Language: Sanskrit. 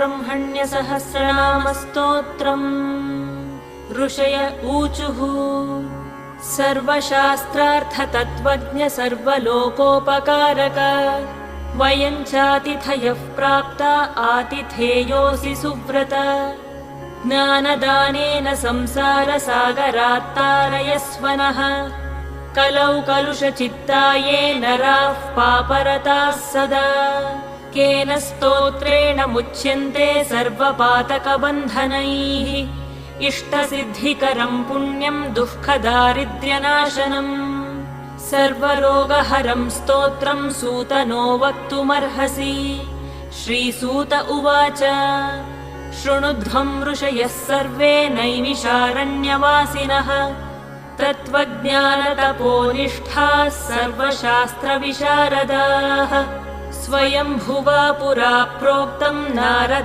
ब्रह्मण्यसहस्रनामस्तोत्रम्। ऋषय ऊचुः सर्वशास्त्रार्थतत्त्वज्ञ सर्वलोकोपकारक वयं चातिथयः प्राप्ता आतिथेयोऽसि सुव्रत। ज्ञानदानेन संसारसागरात्तारयस्व नः कलौ कलुषचित्ताये नराः पापरताः सदा। केन स्तोत्रेण मुच्यन्ते सर्वपातकबन्धनैः इष्टसिद्धिकरम् पुण्यम् दुःखदारिद्र्यनाशनम्। सर्वरोगहरं स्तोत्रम् सूतनो वक्तुमर्हसि। श्रीसूत उवाच शृणुध्वं ऋषयः सर्वे नैमिषारण्यवासिनः तत्त्वज्ञानतपोनिष्ठाः सर्वशास्त्रविशारदाः। स्वयंभुवा पुरा प्रोक्तं नारद